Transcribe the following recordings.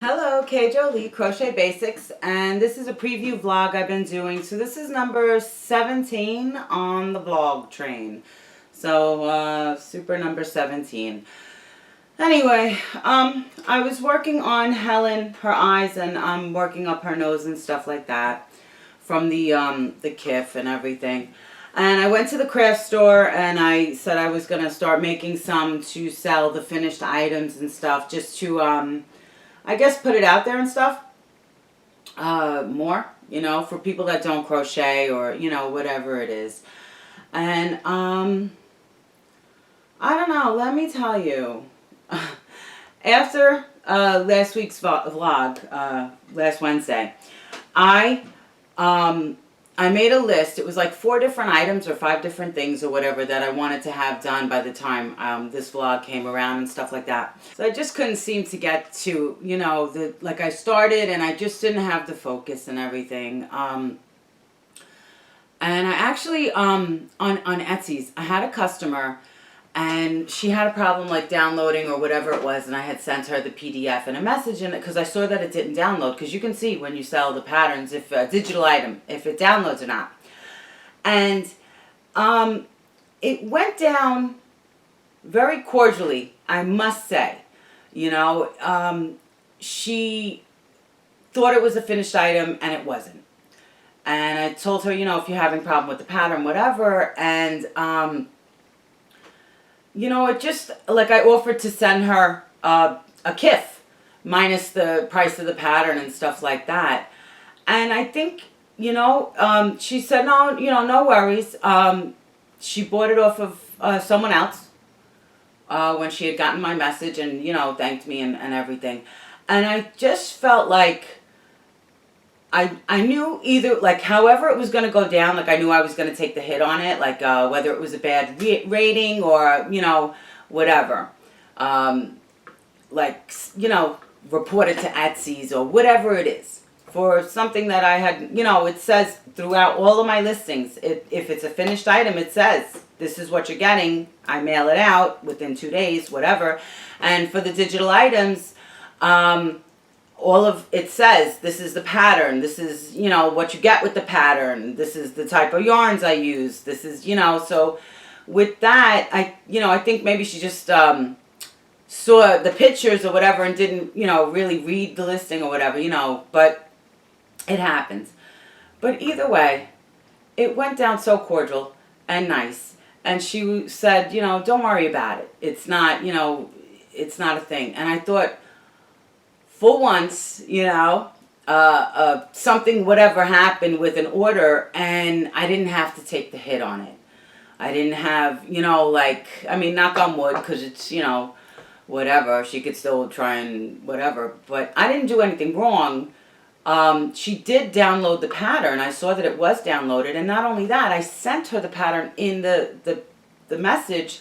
Hello, K. Jolie Crochet Basics, and this is a preview vlog I've been doing. So this is number 17 on the vlog train. So, super number 17. Anyway, I was working on Helen, her eyes, and I'm working up her nose and stuff like that from the kiff and everything. And I went to the craft store and I said I was going to start making some to sell the finished items and stuff, just to, I guess, put it out there and stuff more, for people that don't crochet or, whatever it is. And I don't know, let me tell you, after last week's vlog, last Wednesday, I made a list. It was like 4 different items or 5 different things or whatever that I wanted to have done by the time this vlog came around and stuff like that. So I just couldn't seem to get to, like I started and I just didn't have the focus and everything. And I actually, on Etsy's, I had a customer and she had a problem like downloading or whatever it was, and I had sent her the PDF and a message in it because I saw that it didn't download, because you can see when you sell the patterns if a digital item, if it downloads or not. And it went down very cordially, I must say. She thought it was a finished item and it wasn't. And I told her, if you're having a problem with the pattern, whatever, and it just, like, I offered to send her a kiff minus the price of the pattern and stuff like that. And I think, she said, no, no worries. She bought it off of someone else when she had gotten my message and, thanked me and everything. And I just felt like I knew either, like, however it was going to go down, like, I knew I was going to take the hit on it, like, whether it was a bad rating or, whatever. Report it to Etsy's or whatever it is. For something that I had, it says throughout all of my listings, if it's a finished item, it says, this is what you're getting. I mail it out within 2 days, whatever. And for the digital items, all of it says, this is the pattern, this is, what you get with the pattern, this is the type of yarns I use, this is, so with that, I think maybe she just saw the pictures or whatever and didn't, really read the listing or whatever, but it happens. But either way, it went down so cordial and nice, and she said, don't worry about it, it's not, it's not a thing. And I thought, for once, something, whatever happened with an order, and I didn't have to take the hit on it. I didn't have, knock on wood, because it's, whatever, she could still try and whatever, but I didn't do anything wrong. She did download the pattern. I saw that it was downloaded, and not only that, I sent her the pattern in the message,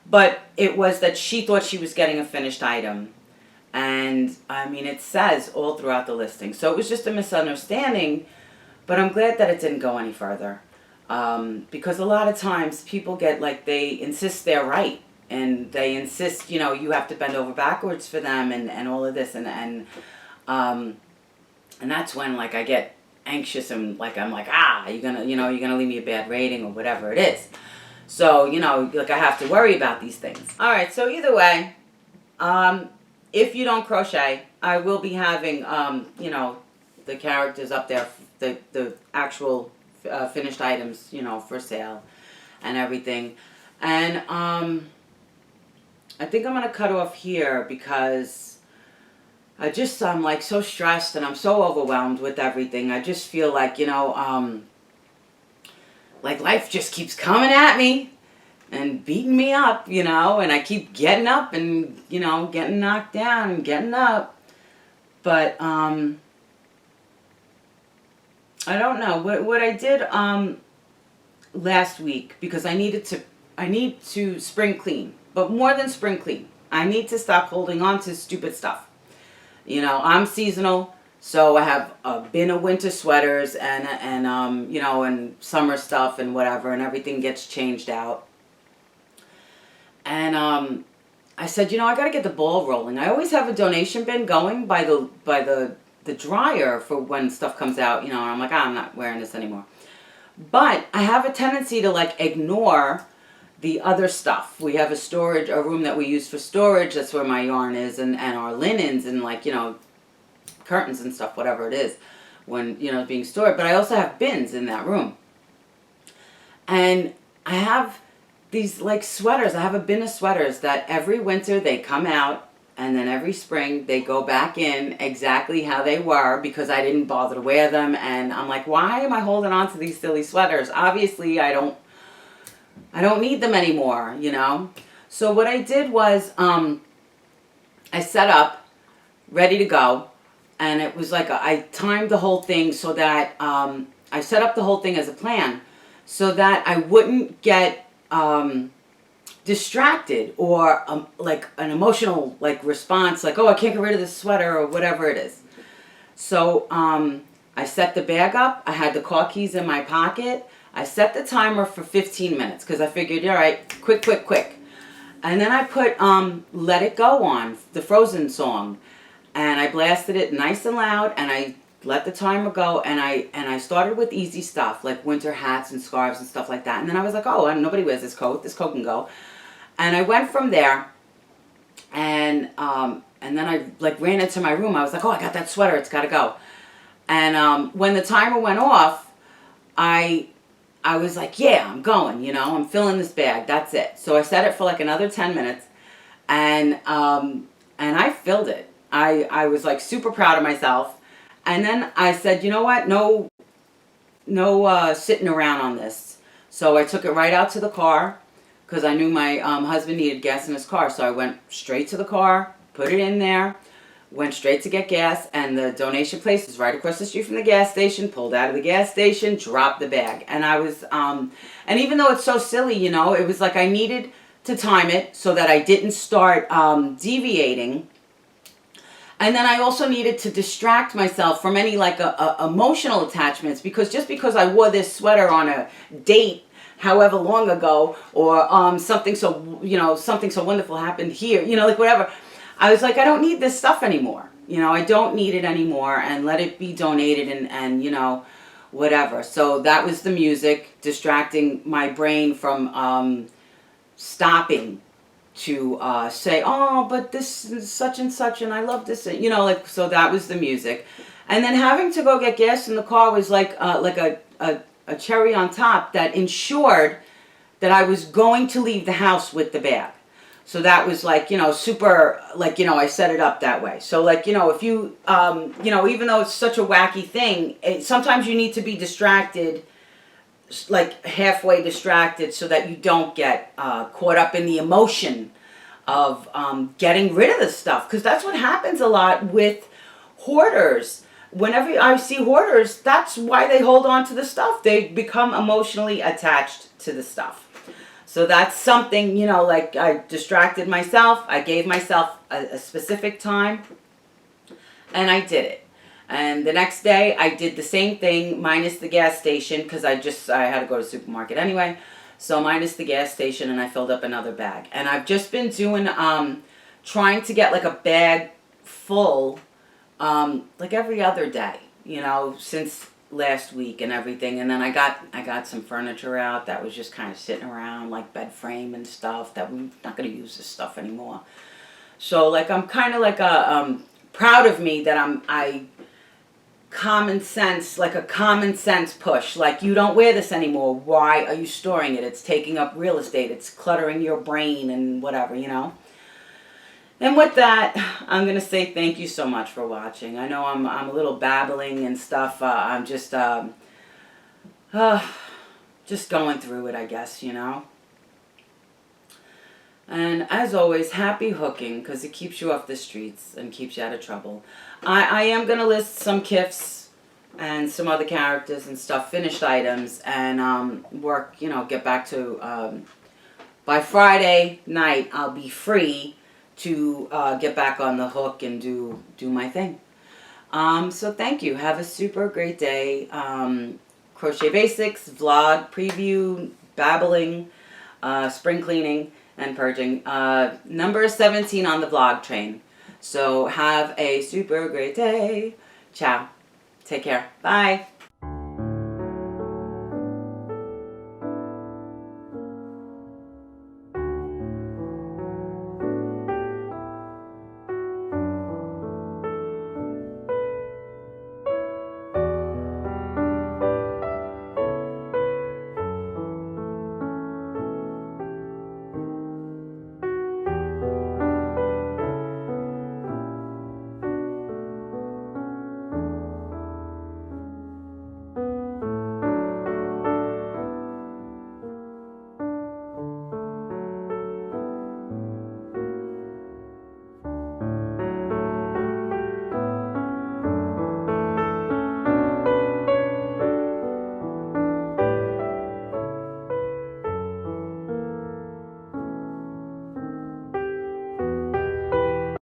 but it was that she thought she was getting a finished item. And it says all throughout the listing. So it was just a misunderstanding, but I'm glad that it didn't go any further. Because a lot of times people get, like, they insist they're right. And they insist, you have to bend over backwards for them and all of this. And that's when, like, I get anxious and, like, I'm like, you're gonna leave me a bad rating or whatever it is. So, like, I have to worry about these things. All right, so either way, if you don't crochet, I will be having, the characters up there, the actual finished items, for sale and everything. And I think I'm going to cut off here because I'm like so stressed and I'm so overwhelmed with everything. I just feel like, like life just keeps coming at me and beating me up, and I keep getting up and, getting knocked down and getting up. But, I don't know. What I did, last week, because I need to spring clean. But more than spring clean, I need to stop holding on to stupid stuff. I'm seasonal, so I have a bin of winter sweaters and and summer stuff and whatever, and everything gets changed out. And I said, I got to get the ball rolling. I always have a donation bin going by the dryer for when stuff comes out, and I'm like, I'm not wearing this anymore. But I have a tendency to like ignore the other stuff. We have a room that we use for storage. That's where my yarn is, and our linens and like, curtains and stuff, whatever it is, when, being stored. But I also have bins in that room. And I have these like sweaters. I have a bin of sweaters that every winter they come out, and then every spring they go back in exactly how they were because I didn't bother to wear them. And I'm like, why am I holding on to these silly sweaters? Obviously I don't need them anymore, So what I did was I set up, ready to go. And it was like I timed the whole thing so that I set up the whole thing as a plan so that I wouldn't get distracted or like an emotional like response like, oh, I can't get rid of this sweater or whatever it is. So I set the bag up. I had the car keys in my pocket. I set the timer for 15 minutes because I figured, all right, quick. And then I put Let It Go on, the Frozen song. And I blasted it nice and loud, and I let the timer go, and I started with easy stuff, like winter hats and scarves and stuff like that. And then I was like, oh, nobody wears this coat can go. And I went from there, and then I like ran into my room. I was like, oh, I got that sweater, it's got to go. And when the timer went off, I was like, yeah, I'm going, I'm filling this bag, that's it. So I set it for like another 10 minutes, and I filled it. I was like super proud of myself. And then I said, you know what? No sitting around on this. So I took it right out to the car because I knew my husband needed gas in his car. So I went straight to the car, put it in there, went straight to get gas. And the donation place is right across the street from the gas station. Pulled out of the gas station, dropped the bag. And I was, and even though it's so silly, it was like I needed to time it so that I didn't start deviating. And then I also needed to distract myself from any like emotional attachments because just because I wore this sweater on a date however long ago or something so wonderful happened here, like whatever, I was like, I don't need this stuff anymore. I don't need it anymore, and let it be donated and whatever. So that was the music distracting my brain from stopping to say, oh, but this is such and such, and I love this, so that was the music. And then having to go get gas in the car was like a cherry on top that ensured that I was going to leave the house with the bag. So that was like, super, like, I set it up that way. So like, if you, even though it's such a wacky thing, sometimes you need to be distracted, like halfway distracted, so that you don't get caught up in the emotion of getting rid of the stuff, because that's what happens a lot with hoarders. Whenever I see hoarders, that's why they hold on to the stuff. They become emotionally attached to the stuff. So that's something, like I distracted myself. I gave myself a specific time, and I did it. And the next day, I did the same thing, minus the gas station, because I had to go to the supermarket anyway. So minus the gas station, and I filled up another bag. And I've just been doing, trying to get like a bag full, like every other day, since last week and everything. And then I got some furniture out that was just kind of sitting around, like bed frame and stuff, that we're not going to use this stuff anymore. So like I'm kind of like proud of me that I common sense, like a common sense push, like you don't wear this anymore, why are you storing it? It's taking up real estate, it's cluttering your brain and whatever, And with that, I'm gonna say thank you so much for watching. I know I'm a little babbling and stuff. I'm just going through it, I guess, And as always, happy hooking, because it keeps you off the streets and keeps you out of trouble. I am going to list some kiffs and some other characters and stuff, finished items, and work, get back to, by Friday night, I'll be free to get back on the hook and do my thing. So thank you. Have a super great day. Crochet Basics, vlog, preview, babbling, spring cleaning. and purging. Number 17 on the vlog train. So have a super great day. Ciao. Take care. Bye.